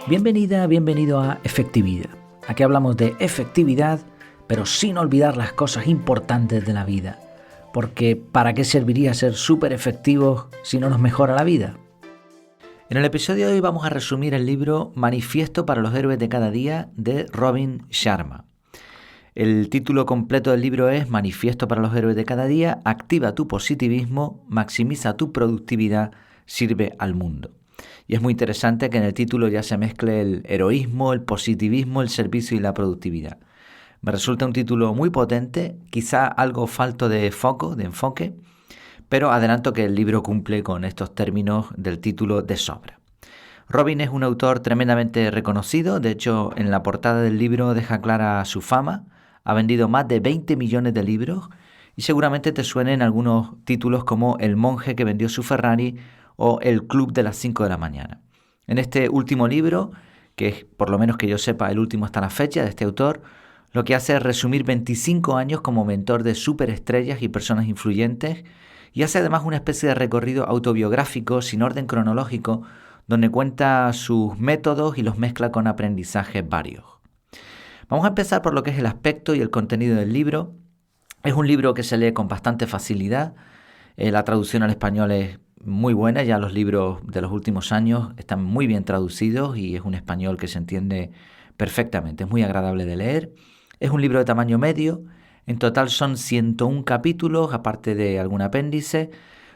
Bienvenida, bienvenido a Efectividad. Aquí hablamos de efectividad, pero sin olvidar las cosas importantes de la vida. Porque ¿para qué serviría ser súper efectivos si no nos mejora la vida? En el episodio de hoy vamos a resumir el libro Manifiesto para los héroes de cada día de Robin Sharma. El título completo del libro es Manifiesto para los héroes de cada día, activa tu positivismo, maximiza tu productividad, sirve al mundo. Y es muy interesante que en el título ya se mezcle el heroísmo, el positivismo, el servicio y la productividad. Me resulta un título muy potente, quizá algo falto de foco, de enfoque, pero adelanto que el libro cumple con estos términos del título de sobra. Robin es un autor tremendamente reconocido, de hecho en la portada del libro deja clara su fama, ha vendido más de 20 millones de libros y seguramente te suenen algunos títulos como El monje que vendió su Ferrari o El club de las 5 de la mañana. En este último libro, que es por lo menos que yo sepa el último hasta la fecha de este autor, lo que hace es resumir 25 años como mentor de superestrellas y personas influyentes y hace además una especie de recorrido autobiográfico sin orden cronológico donde cuenta sus métodos y los mezcla con aprendizajes varios. Vamos a empezar por lo que es el aspecto y el contenido del libro. Es un libro que se lee con bastante facilidad. La traducción al español es muy buena, ya los libros de los últimos años están muy bien traducidos y es un español que se entiende perfectamente, es muy agradable de leer. Es un libro de tamaño medio, en total son 101 capítulos, aparte de algún apéndice.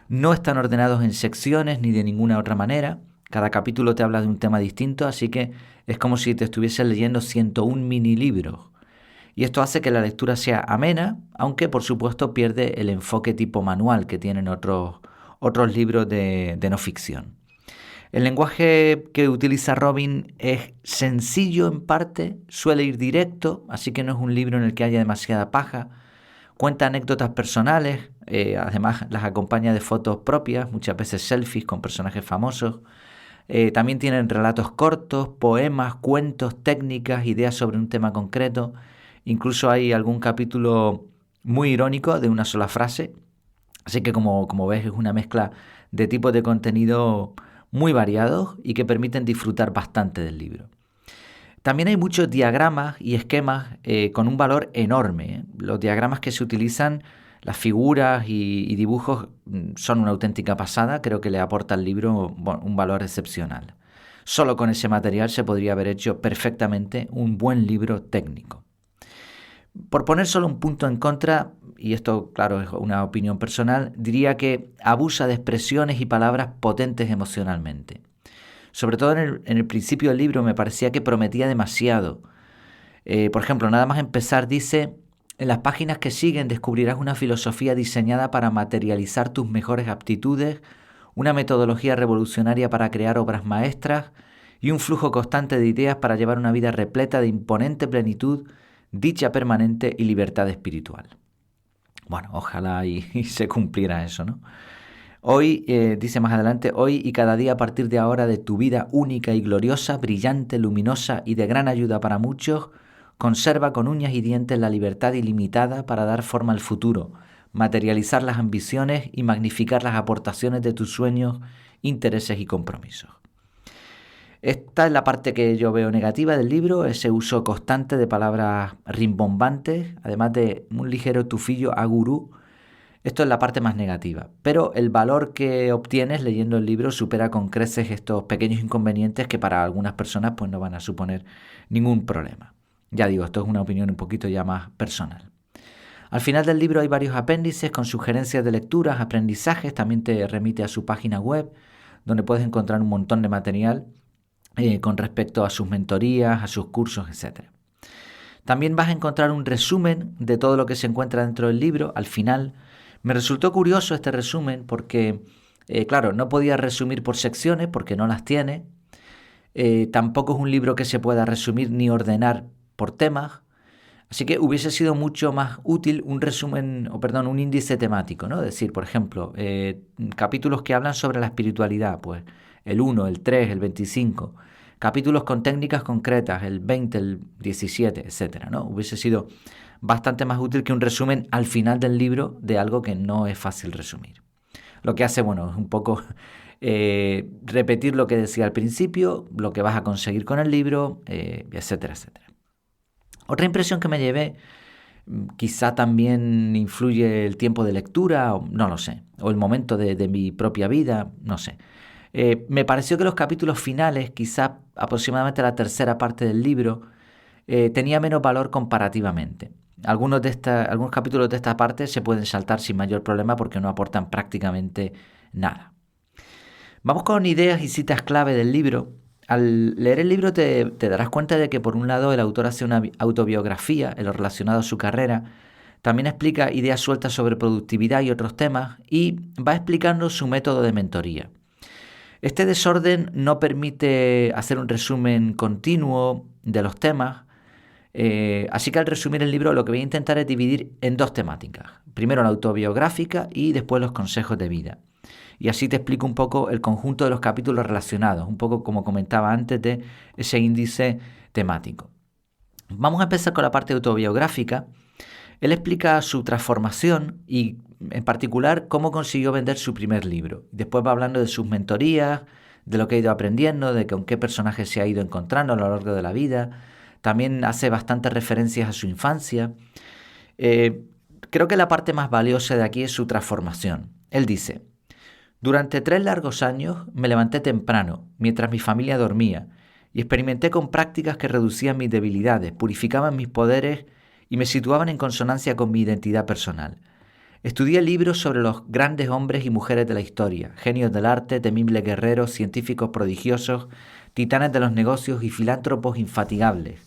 No están ordenados en secciones ni de ninguna otra manera. Cada capítulo te habla de un tema distinto, así que es como si te estuvieses leyendo 101 mini libros. Y esto hace que la lectura sea amena, aunque por supuesto pierde el enfoque tipo manual que tienen otros libros de no ficción. El lenguaje que utiliza Robin es sencillo en parte, suele ir directo, así que no es un libro en el que haya demasiada paja. Cuenta anécdotas personales, además las acompaña de fotos propias, muchas veces selfies con personajes famosos. También tienen relatos cortos, poemas, cuentos, técnicas, ideas sobre un tema concreto. Incluso hay algún capítulo muy irónico de una sola frase. Así que como ves es una mezcla de tipos de contenido muy variados y que permiten disfrutar bastante del libro. También hay muchos diagramas y esquemas con un valor enorme. Los diagramas que se utilizan, las figuras y dibujos son una auténtica pasada. Creo que le aporta al libro un valor excepcional. Solo con ese material se podría haber hecho perfectamente un buen libro técnico. Por poner solo un punto en contra, y esto claro es una opinión personal, diría que abusa de expresiones y palabras potentes emocionalmente. Sobre todo en el principio del libro me parecía que prometía demasiado. Por ejemplo, nada más empezar dice, en las páginas que siguen descubrirás una filosofía diseñada para materializar tus mejores aptitudes, una metodología revolucionaria para crear obras maestras y un flujo constante de ideas para llevar una vida repleta de imponente plenitud, dicha permanente y libertad espiritual. Bueno, ojalá y se cumpliera eso, ¿no? Hoy, dice más adelante, hoy y cada día a partir de ahora de tu vida única y gloriosa, brillante, luminosa y de gran ayuda para muchos, conserva con uñas y dientes la libertad ilimitada para dar forma al futuro, materializar las ambiciones y magnificar las aportaciones de tus sueños, intereses y compromisos. Esta es la parte que yo veo negativa del libro, ese uso constante de palabras rimbombantes, además de un ligero tufillo a gurú. Esto es la parte más negativa, pero el valor que obtienes leyendo el libro supera con creces estos pequeños inconvenientes que para algunas personas pues no van a suponer ningún problema. Ya digo, esto es una opinión un poquito ya más personal. Al final del libro hay varios apéndices con sugerencias de lecturas, aprendizajes, también te remite a su página web, donde puedes encontrar un montón de material con respecto a sus mentorías, a sus cursos, etc. También vas a encontrar un resumen de todo lo que se encuentra dentro del libro. Al final me resultó curioso este resumen porque, claro, no podía resumir por secciones porque no las tiene. Tampoco es un libro que se pueda resumir ni ordenar por temas. Así que hubiese sido mucho más útil un un índice temático, ¿no? Es decir, por ejemplo, capítulos que hablan sobre la espiritualidad, pues el 1, el 3, el 25. Capítulos con técnicas concretas, el 20, el 17, etcétera, ¿no? Hubiese sido bastante más útil que un resumen al final del libro de algo que no es fácil resumir. Lo que hace, bueno, es un poco repetir lo que decía al principio, lo que vas a conseguir con el libro, etcétera, etcétera. Otra impresión que me llevé, quizá también influye el tiempo de lectura, o no lo sé, o el momento de mi propia vida, no sé. Me pareció que los capítulos finales, quizá aproximadamente la tercera parte del libro, tenía menos valor comparativamente. Algunos capítulos de esta parte se pueden saltar sin mayor problema porque no aportan prácticamente nada. Vamos con ideas y citas clave del libro. Al leer el libro te darás cuenta de que por un lado el autor hace una autobiografía en lo relacionado a su carrera, también explica ideas sueltas sobre productividad y otros temas y va explicando su método de mentoría. Este desorden no permite hacer un resumen continuo de los temas, así que al resumir el libro lo que voy a intentar es dividir en dos temáticas. Primero la autobiográfica y después los consejos de vida. Y así te explico un poco el conjunto de los capítulos relacionados, un poco como comentaba antes de ese índice temático. Vamos a empezar con la parte autobiográfica. Él explica su transformación y en particular cómo consiguió vender su primer libro. Después va hablando de sus mentorías, de lo que ha ido aprendiendo, de con qué personajes se ha ido encontrando a lo largo de la vida. También hace bastantes referencias a su infancia. Creo que la parte más valiosa de aquí es su transformación. Él dice: durante 3 largos años me levanté temprano, mientras mi familia dormía, y experimenté con prácticas que reducían mis debilidades, purificaban mis poderes y me situaban en consonancia con mi identidad personal. Estudié libros sobre los grandes hombres y mujeres de la historia, genios del arte, temibles guerreros, científicos prodigiosos, titanes de los negocios y filántropos infatigables,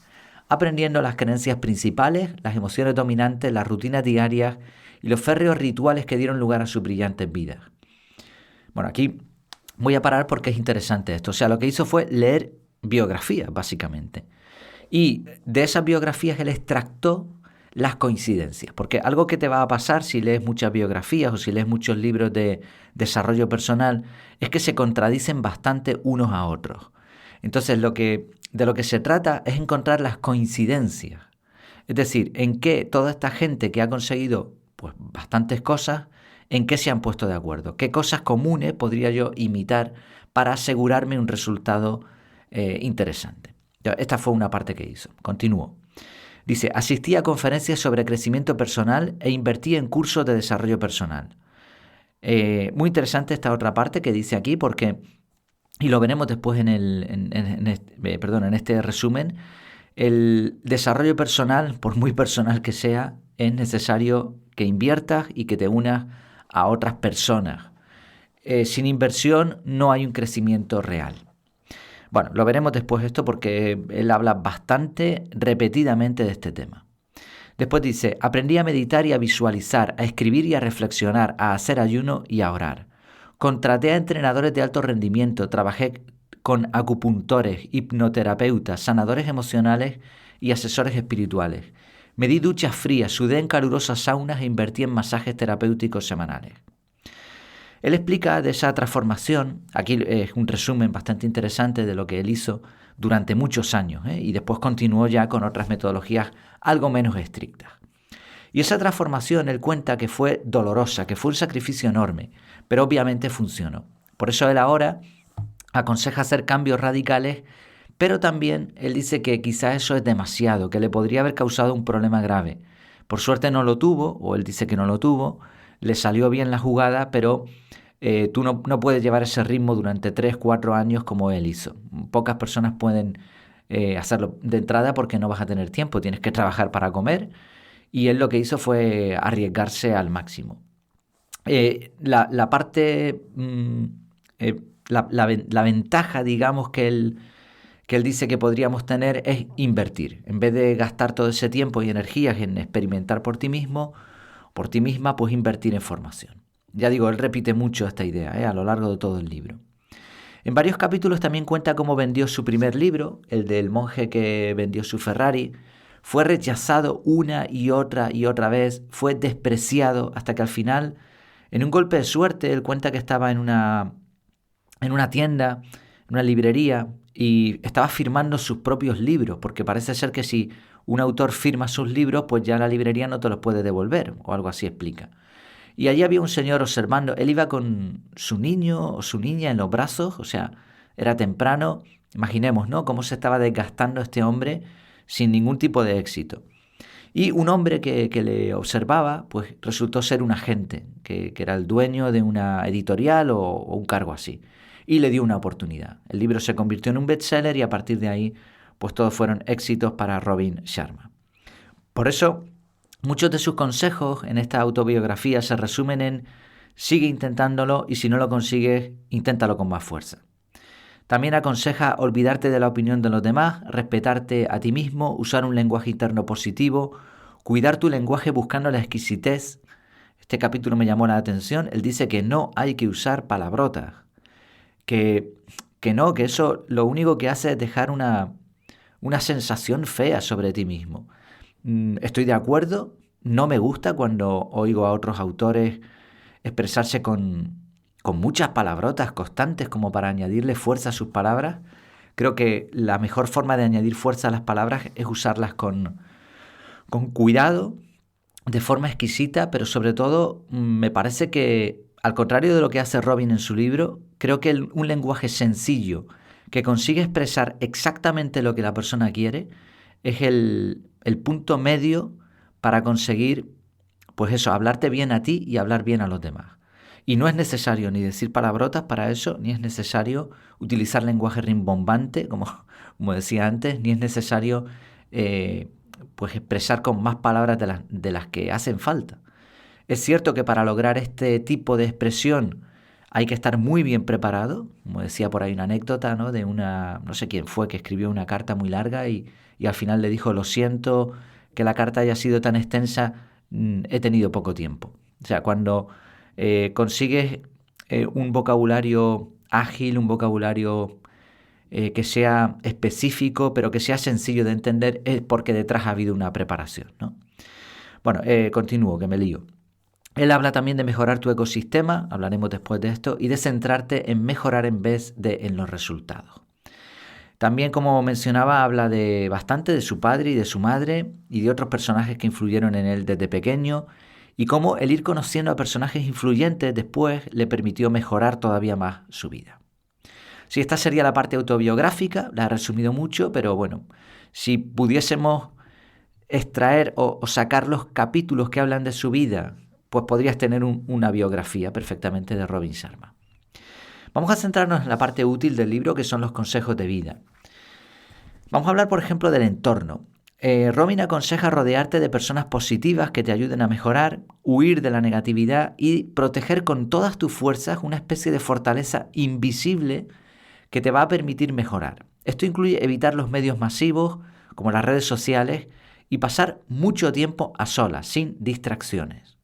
aprendiendo las creencias principales, las emociones dominantes, las rutinas diarias y los férreos rituales que dieron lugar a sus brillantes vidas. Bueno, aquí voy a parar porque es interesante esto. O sea, lo que hizo fue leer biografías, básicamente. Y de esas biografías él extractó las coincidencias. Porque algo que te va a pasar si lees muchas biografías o si lees muchos libros de desarrollo personal es que se contradicen bastante unos a otros. Entonces, de lo que se trata es encontrar las coincidencias. Es decir, en qué toda esta gente que ha conseguido pues bastantes cosas, en qué se han puesto de acuerdo, qué cosas comunes podría yo imitar para asegurarme un resultado interesante. Esta fue una parte que hizo. Continúo. Dice: asistí a conferencias sobre crecimiento personal e invertí en cursos de desarrollo personal. Muy interesante esta otra parte que dice aquí porque, y lo veremos después en este resumen, el desarrollo personal, por muy personal que sea, es necesario que inviertas y que te unas a otras personas. Sin inversión no hay un crecimiento real. Bueno, lo veremos después esto porque él habla bastante repetidamente de este tema. Después dice: aprendí a meditar y a visualizar, a escribir y a reflexionar, a hacer ayuno y a orar. Contraté a entrenadores de alto rendimiento, trabajé con acupuntores, hipnoterapeutas, sanadores emocionales y asesores espirituales. Me di duchas frías, sudé en calurosas saunas e invertí en masajes terapéuticos semanales. Él explica de esa transformación, aquí es un resumen bastante interesante de lo que él hizo durante muchos años, y después continuó ya con otras metodologías algo menos estrictas. Y esa transformación él cuenta que fue dolorosa, que fue un sacrificio enorme, pero obviamente funcionó. Por eso él ahora aconseja hacer cambios radicales, pero también él dice que quizás eso es demasiado, que le podría haber causado un problema grave. Por suerte no lo tuvo, o él dice que no lo tuvo, le salió bien la jugada, pero tú no puedes llevar ese ritmo durante 3, 4 años como él hizo. Pocas personas pueden hacerlo de entrada porque no vas a tener tiempo, tienes que trabajar para comer, y él lo que hizo fue arriesgarse al máximo. La ventaja, digamos, que él dice que podríamos tener es invertir. En vez de gastar todo ese tiempo y energías en experimentar por ti mismo, por ti misma, pues invertir en formación. Ya digo, él repite mucho esta idea a lo largo de todo el libro. En varios capítulos también cuenta cómo vendió su primer libro, el del monje que vendió su Ferrari. Fue rechazado una y otra vez, fue despreciado hasta que al final, en un golpe de suerte, él cuenta que estaba en una tienda, en una librería, y estaba firmando sus propios libros, porque parece ser que si un autor firma sus libros, pues ya la librería no te los puede devolver, o algo así explica. Y allí había un señor observando, él iba con su niño o su niña en los brazos, o sea, era temprano, imaginemos, ¿no?, cómo se estaba desgastando este hombre sin ningún tipo de éxito. Y un hombre que le observaba, pues resultó ser un agente, que era el dueño de una editorial o un cargo así. Y le dio una oportunidad. El libro se convirtió en un bestseller y a partir de ahí, pues todos fueron éxitos para Robin Sharma. Por eso, muchos de sus consejos en esta autobiografía se resumen en: sigue intentándolo y si no lo consigues, inténtalo con más fuerza. También aconseja olvidarte de la opinión de los demás, respetarte a ti mismo, usar un lenguaje interno positivo, cuidar tu lenguaje buscando la exquisitez. Este capítulo me llamó la atención. Él dice que no hay que usar palabrotas, que eso lo único que hace es dejar una sensación fea sobre ti mismo. Estoy de acuerdo, no me gusta cuando oigo a otros autores expresarse con muchas palabrotas constantes como para añadirle fuerza a sus palabras. Creo que la mejor forma de añadir fuerza a las palabras es usarlas con cuidado, de forma exquisita, pero sobre todo me parece que, al contrario de lo que hace Robin en su libro, creo que un lenguaje sencillo que consigue expresar exactamente lo que la persona quiere es el punto medio para conseguir, pues eso, hablarte bien a ti y hablar bien a los demás. Y no es necesario ni decir palabrotas para eso, ni es necesario utilizar lenguaje rimbombante, como decía antes, ni es necesario pues expresar con más palabras de las que hacen falta. Es cierto que para lograr este tipo de expresión hay que estar muy bien preparado. Como decía por ahí una anécdota, ¿no?, de no sé quién fue, que escribió una carta muy larga y al final le dijo: lo siento que la carta haya sido tan extensa, he tenido poco tiempo. O sea, cuando consigues un vocabulario ágil, un vocabulario que sea específico, pero que sea sencillo de entender, es porque detrás ha habido una preparación, ¿no? Bueno, continúo, que me lío. Él habla también de mejorar tu ecosistema, hablaremos después de esto, y de centrarte en mejorar en vez de en los resultados. También, como mencionaba, habla bastante de su padre y de su madre y de otros personajes que influyeron en él desde pequeño, y cómo el ir conociendo a personajes influyentes después le permitió mejorar todavía más su vida. Sí, esta sería la parte autobiográfica, la he resumido mucho, pero bueno, si pudiésemos extraer o sacar los capítulos que hablan de su vida, pues podrías tener una biografía perfectamente de Robin Sharma. Vamos a centrarnos en la parte útil del libro, que son los consejos de vida. Vamos a hablar, por ejemplo, del entorno. Robin aconseja rodearte de personas positivas que te ayuden a mejorar, huir de la negatividad y proteger con todas tus fuerzas una especie de fortaleza invisible que te va a permitir mejorar. Esto incluye evitar los medios masivos, como las redes sociales, y pasar mucho tiempo a solas, sin distracciones.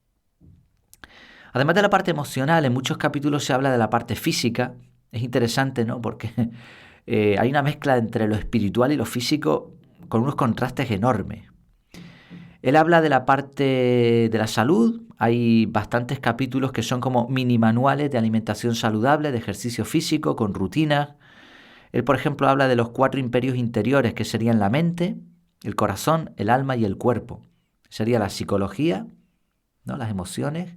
Además de la parte emocional, en muchos capítulos se habla de la parte física. Es interesante, ¿no?, porque hay una mezcla entre lo espiritual y lo físico con unos contrastes enormes. Él habla de la parte de la salud. Hay bastantes capítulos que son como mini manuales de alimentación saludable, de ejercicio físico, con rutinas. Él, por ejemplo, habla de los 4 imperios interiores, que serían la mente, el corazón, el alma y el cuerpo. Sería la psicología, ¿no?, las emociones,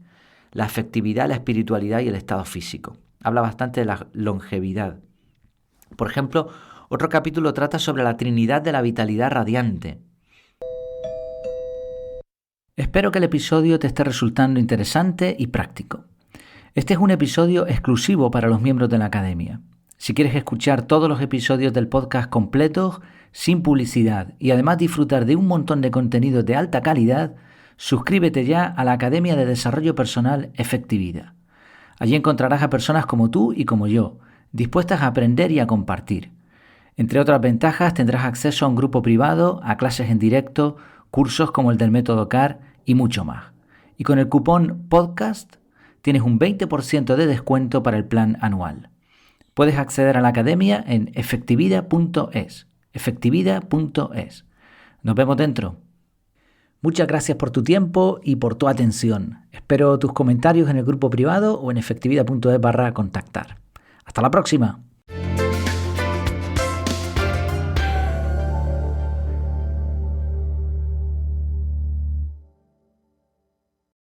la afectividad, la espiritualidad y el estado físico. Habla bastante de la longevidad. Por ejemplo, otro capítulo trata sobre la Trinidad de la vitalidad radiante. Espero que el episodio te esté resultando interesante y práctico. Este es un episodio exclusivo para los miembros de la Academia. Si quieres escuchar todos los episodios del podcast completos, sin publicidad, y además disfrutar de un montón de contenidos de alta calidad, suscríbete ya a la Academia de Desarrollo Personal Efectividad. Allí encontrarás a personas como tú y como yo, dispuestas a aprender y a compartir. Entre otras ventajas, tendrás acceso a un grupo privado, a clases en directo, cursos como el del método CAR y mucho más. Y con el cupón podcast tienes un 20% de descuento para el plan anual. Puedes acceder a la academia en efectividad.es. Efectividad.es. Nos vemos dentro. Muchas gracias por tu tiempo y por tu atención. Espero tus comentarios en el grupo privado o en efectividad.es/contactar. Hasta la próxima.